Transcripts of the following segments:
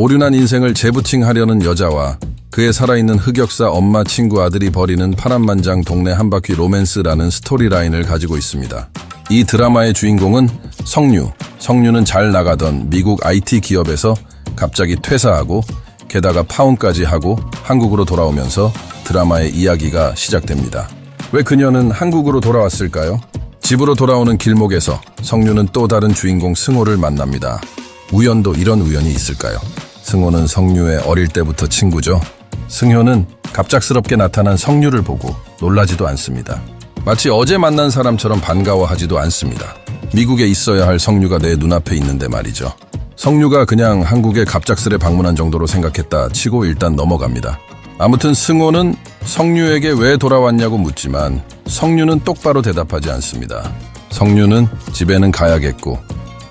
오륜한 인생을 재부팅하려는 여자와 그의 살아있는 흑역사 엄마 친구 아들이 벌이는 파란만장 동네 한바퀴 로맨스라는 스토리라인을 가지고 있습니다. 이 드라마의 주인공은 성류. 성류는 잘 나가던 미국 IT 기업에서 갑자기 퇴사하고 게다가 파혼까지 하고 한국으로 돌아오면서 드라마의 이야기가 시작됩니다. 왜 그녀는 한국으로 돌아왔을까요? 집으로 돌아오는 길목에서 성류는 또 다른 주인공 승호를 만납니다. 우연도 이런 우연이 있을까요? 승호는 성류의 어릴 때부터 친구죠. 승효는 갑작스럽게 나타난 성류를 보고 놀라지도 않습니다. 마치 어제 만난 사람처럼 반가워하지도 않습니다. 미국에 있어야 할 성류가 내 눈앞에 있는데 말이죠. 성류가 그냥 한국에 갑작스레 방문한 정도로 생각했다 치고 일단 넘어갑니다. 아무튼 승호는 성류에게 왜 돌아왔냐고 묻지만 성류는 똑바로 대답하지 않습니다. 성류는 집에는 가야겠고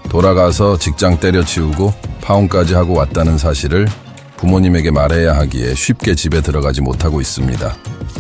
돌아가서 직장 때려치우고 파혼까지 하고 왔다는 사실을 부모님에게 말해야 하기에 쉽게 집에 들어가지 못하고 있습니다.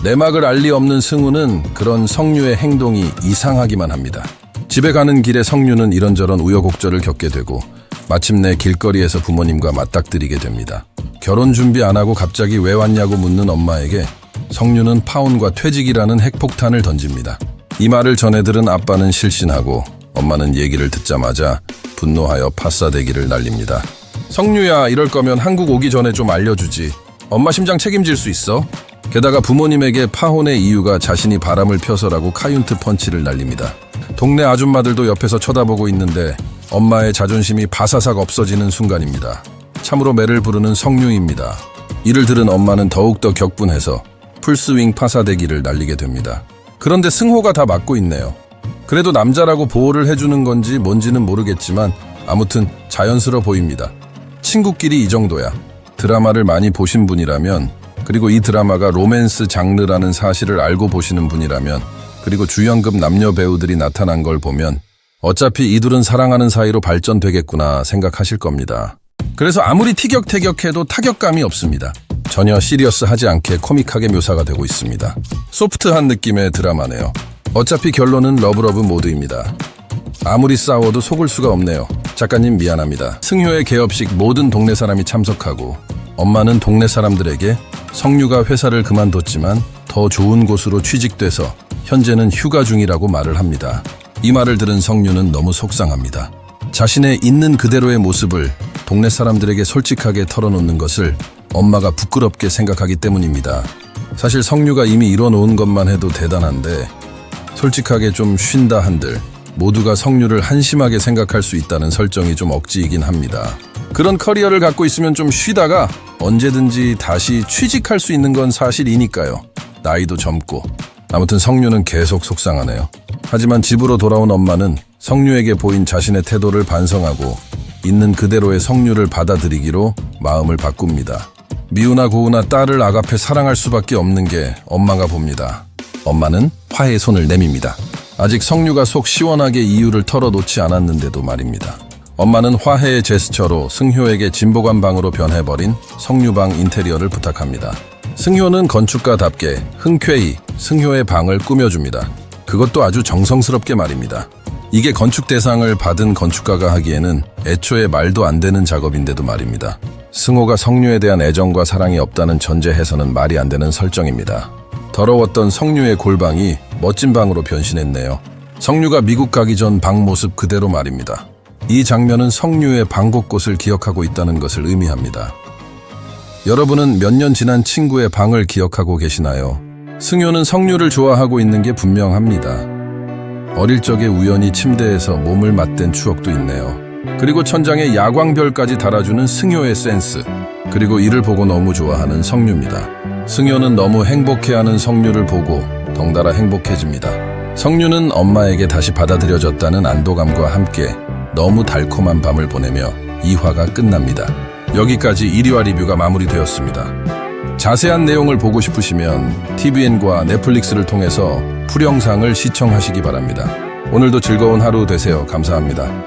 내막을 알 리 없는 승우는 그런 성류의 행동이 이상하기만 합니다. 집에 가는 길에 성류는 이런저런 우여곡절을 겪게 되고 마침내 길거리에서 부모님과 맞닥뜨리게 됩니다. 결혼 준비 안 하고 갑자기 왜 왔냐고 묻는 엄마에게 성류는 파혼과 퇴직이라는 핵폭탄을 던집니다. 이 말을 전해 들은 아빠는 실신하고 엄마는 얘기를 듣자마자 분노하여 파싸대기를 날립니다. 성류야, 이럴 거면 한국 오기 전에 좀 알려주지. 엄마 심장 책임질 수 있어? 게다가 부모님에게 파혼의 이유가 자신이 바람을 펴서라고 카윤트 펀치를 날립니다. 동네 아줌마들도 옆에서 쳐다보고 있는데 엄마의 자존심이 바사삭 없어지는 순간입니다. 참으로 매를 부르는 성류입니다. 이를 들은 엄마는 더욱더 격분해서 풀스윙 파사대기를 날리게 됩니다. 그런데 승호가 다 막고 있네요. 그래도 남자라고 보호를 해주는 건지 뭔지는 모르겠지만 아무튼 자연스러워 보입니다. 친구끼리 이 정도야. 드라마를 많이 보신 분이라면, 그리고 이 드라마가 로맨스 장르라는 사실을 알고 보시는 분이라면, 그리고 주연급 남녀 배우들이 나타난 걸 보면 어차피 이둘은 사랑하는 사이로 발전되겠구나 생각하실 겁니다. 그래서 아무리 티격태격해도 타격감이 없습니다. 전혀 시리어스하지 않게 코믹하게 묘사가 되고 있습니다. 소프트한 느낌의 드라마네요. 어차피 결론은 러브러브 모드입니다. 아무리 싸워도 속을 수가 없네요. 작가님 미안합니다. 승효의 개업식 모든 동네 사람이 참석하고 엄마는 동네 사람들에게 성류가 회사를 그만뒀지만 더 좋은 곳으로 취직돼서 현재는 휴가 중이라고 말을 합니다. 이 말을 들은 성류는 너무 속상합니다. 자신의 있는 그대로의 모습을 동네 사람들에게 솔직하게 털어놓는 것을 엄마가 부끄럽게 생각하기 때문입니다. 사실 성류가 이미 이뤄놓은 것만 해도 대단한데 솔직하게 좀 쉰다 한들 모두가 성류를 한심하게 생각할 수 있다는 설정이 좀 억지이긴 합니다. 그런 커리어를 갖고 있으면 좀 쉬다가 언제든지 다시 취직할 수 있는 건 사실이니까요. 나이도 젊고. 아무튼 성류는 계속 속상하네요. 하지만 집으로 돌아온 엄마는 성류에게 보인 자신의 태도를 반성하고 있는 그대로의 성류를 받아들이기로 마음을 바꿉니다. 미우나 고우나 딸을 아가페 사랑할 수밖에 없는 게 엄마가 봅니다. 엄마는 화해의 손을 내밉니다. 아직 성류가 속 시원하게 이유를 털어놓지 않았는데도 말입니다. 엄마는 화해의 제스처로 승효에게 진보관 방으로 변해버린 성류방 인테리어를 부탁합니다. 승효는 건축가답게 흔쾌히 승효의 방을 꾸며줍니다. 그것도 아주 정성스럽게 말입니다. 이게 건축 대상을 받은 건축가가 하기에는 애초에 말도 안 되는 작업인데도 말입니다. 승호가 성류에 대한 애정과 사랑이 없다는 전제해서는 말이 안 되는 설정입니다. 더러웠던 성류의 골방이 멋진 방으로 변신했네요. 성류가 미국 가기 전 방 모습 그대로 말입니다. 이 장면은 성류의 방 곳곳을 기억하고 있다는 것을 의미합니다. 여러분은 몇 년 지난 친구의 방을 기억하고 계시나요? 승효는 성류를 좋아하고 있는 게 분명합니다. 어릴 적에 우연히 침대에서 몸을 맞댄 추억도 있네요. 그리고 천장에 야광별까지 달아주는 승효의 센스. 그리고 이를 보고 너무 좋아하는 성류입니다. 승효는 너무 행복해하는 성류를 보고 덩달아 행복해집니다. 성류는 엄마에게 다시 받아들여졌다는 안도감과 함께 너무 달콤한 밤을 보내며 2화가 끝납니다. 여기까지 1화 리뷰가 마무리되었습니다. 자세한 내용을 보고 싶으시면 tvN과 넷플릭스를 통해서 풀영상을 시청하시기 바랍니다. 오늘도 즐거운 하루 되세요. 감사합니다.